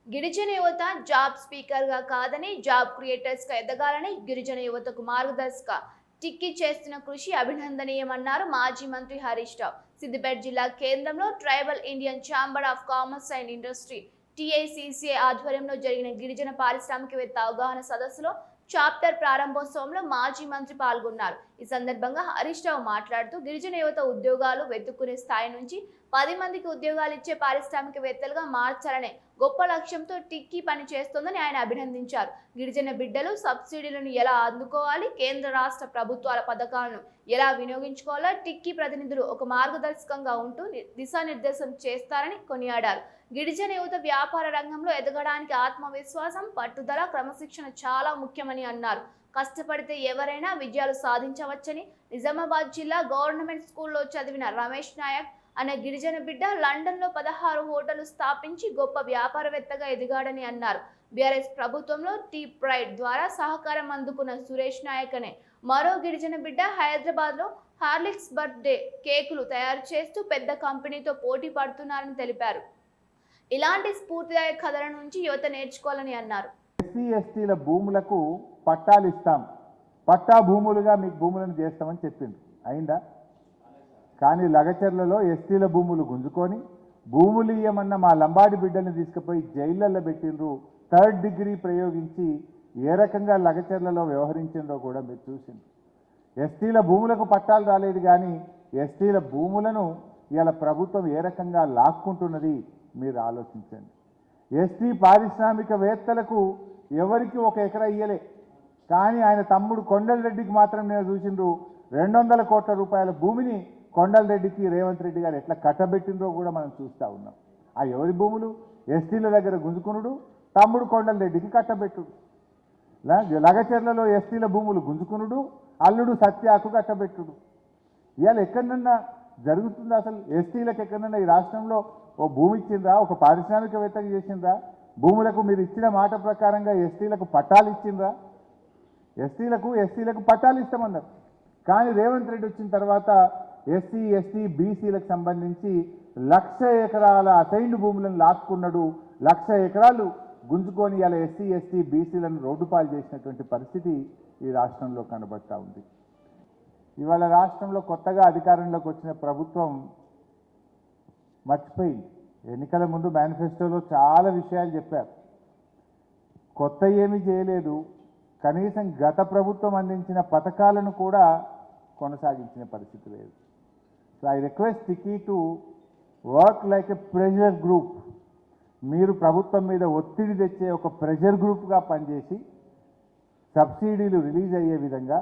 గిరిజన యువత జాబ్ స్పీకర్గా కాదని జాబ్ క్రియేటర్స్గా ఎదగాలని గిరిజన యువతకు మార్గదర్శక టిక్కీ చేస్తున్న కృషి అభినందనీయమన్నారు మాజీ మంత్రి హరీష్ రావు. సిద్దిపేట జిల్లా కేంద్రంలో tribal Indian chamber of commerce and industry TICCI ఆధ్వర్యంలో జరిగిన గిరిజన పారిశ్రామికవేత్త అవగాహన సదస్సులో చాప్టర్ ప్రారంభోత్సవంలో మాజీ మంత్రి పాల్గొన్నారు. ఈ సందర్భంగా హరీష్ రావు మాట్లాడుతూ గిరిజన యువత ఉద్యోగాలు వెతుక్కునే స్థాయి నుంచి 10 మందికి ఉద్యోగాలు ఇచ్చే పారిశ్రామికవేత్తలుగా మార్చాలనే గొప్ప లక్ష్యంతో టిక్కీ పని చేస్తోందని ఆయన అభినందించారు. గిరిజన బిడ్డలు సబ్సిడీలను ఎలా అందుకోవాలి, కేంద్ర రాష్ట్ర ప్రభుత్వాల పథకాలను ఎలా వినియోగించుకోవాలో టిక్కీ ప్రతినిధులు ఒక మార్గదర్శకంగా ఉంటూ దిశానిర్దేశం చేస్తారని కొనియాడారు. గిరిజన యువత వ్యాపార రంగంలో ఎదగడానికి ఆత్మవిశ్వాసం, పట్టుదల, క్రమశిక్షణ చాలా ముఖ్యమని అన్నారు. కష్టపడితే ఎవరైనా విజయాలు సాధించవచ్చని నిజామాబాద్ జిల్లా గవర్నమెంట్ స్కూల్లో చదివిన రమేష్ నాయక్ అనే గిరిజన బిడ్డ లండన్లో 16 హోటళ్లు స్థాపించి గొప్ప వ్యాపారవేత్తగా ఎదిగాడని అన్నారు. బీఆర్ఎస్ ప్రభుత్వంలో టీ ప్రైడ్ ద్వారా సహకారం అందుకున్న సురేష్ నాయక్ అనే మరో గిరిజన బిడ్డ హైదరాబాద్లో హార్లిక్స్ బర్త్డే కేకులు తయారు చేస్తూ పెద్ద కంపెనీతో పోటీ పడుతున్నారని తెలిపారు. ఇలాంటి స్ఫూర్తిదాయక కథల నుంచి యువత నేర్చుకోవాలని అన్నారు. ఎస్సీ ఎస్టీల భూములకు పట్టాలు ఇస్తాం, పట్టా భూములుగా మీకు భూములను చేస్తామని చెప్పింది. అయిందా? కానీ లగచర్లలో ఎస్టీల భూములు గుంజుకొని భూములు ఇయ్యమన్న మా లంబాడి బిడ్డల్ని తీసుకుపోయి జైళ్ళల్లో పెట్టిండ్రు. 3rd డిగ్రీ ప్రయోగించి ఏ రకంగా లగచర్లలో వ్యవహరించిందో కూడా మీరు చూసింది. ఎస్టీల భూములకు పట్టాలు రాలేదు, కానీ ఎస్టీల భూములను ఇలా ప్రభుత్వం ఏ రకంగా లాక్కుంటున్నది మీరు ఆలోచించండి. ఎస్టీ పారిశ్రామికవేత్తలకు ఎవరికి 1 ఎకరా ఇయ్యలే, కానీ ఆయన తమ్ముడు కొండలరెడ్డికి మాత్రం నేను చూసిండ్రు 200 కోట్ల రూపాయల భూమిని కొండలరెడ్డికి రేవంత్ రెడ్డి గారు ఎట్లా కట్టబెట్టిండ్రో కూడా మనం చూస్తూ ఉన్నాం. ఆ ఎవరి భూములు? ఎస్టీల దగ్గర గుంజుకునుడు, తమ్ముడు కొండలరెడ్డికి కట్టబెట్టుడు. లగచర్లలో ఎస్టీల భూములు గుంజుకునుడు, అల్లుడు సత్యాకు కట్టబెట్టుడు. ఇవాళ ఎక్కడన్నా జరుగుతుందా? అసలు ఎస్టీలకు ఎక్కడన్నా ఈ రాష్ట్రంలో ఓ భూమి ఇచ్చిండ్రా? ఒక పారిశ్రామికవేత్తకు చేసిండ్రా? భూములకు మీరు ఇచ్చిన మాట ప్రకారంగా ఎస్టీలకు పట్టాలు ఇచ్చిండ్రా? ఎస్టీలకు పట్టాలు ఇస్తామన్నారు. కానీ రేవంత్ రెడ్డి వచ్చిన తర్వాత ఎస్సీ ఎస్టీ బీసీలకు సంబంధించి 1,00,000 ఎకరాల అసైన్డ్ భూములను లాక్కున్నాడు. 1,00,000 ఎకరాలు గుంజుకొని ఇలా ఎస్సీ ఎస్టీ బీసీలను రోడ్డుపాలు చేసినటువంటి పరిస్థితి ఈ రాష్ట్రంలో కనబడతా ఉంది. ఇవాళ రాష్ట్రంలో కొత్తగా అధికారంలోకి వచ్చిన ప్రభుత్వం మర్చిపోయింది. ఎన్నికల ముందు మేనిఫెస్టోలో చాలా విషయాలు చెప్పారు, కొత్త ఏమీ చేయలేదు. కనీసం గత ప్రభుత్వం అందించిన పథకాలను కూడా కొనసాగించిన పరిస్థితి లేదు. So I request tikki to work like a pressure group. మీరు ప్రభుత్వం మీద ఒత్తిడి తెచ్చే ఒక ప్రెషర్ గ్రూప్గా పనిచేసి సబ్సిడీలు రిలీజ్ అయ్యే విధంగా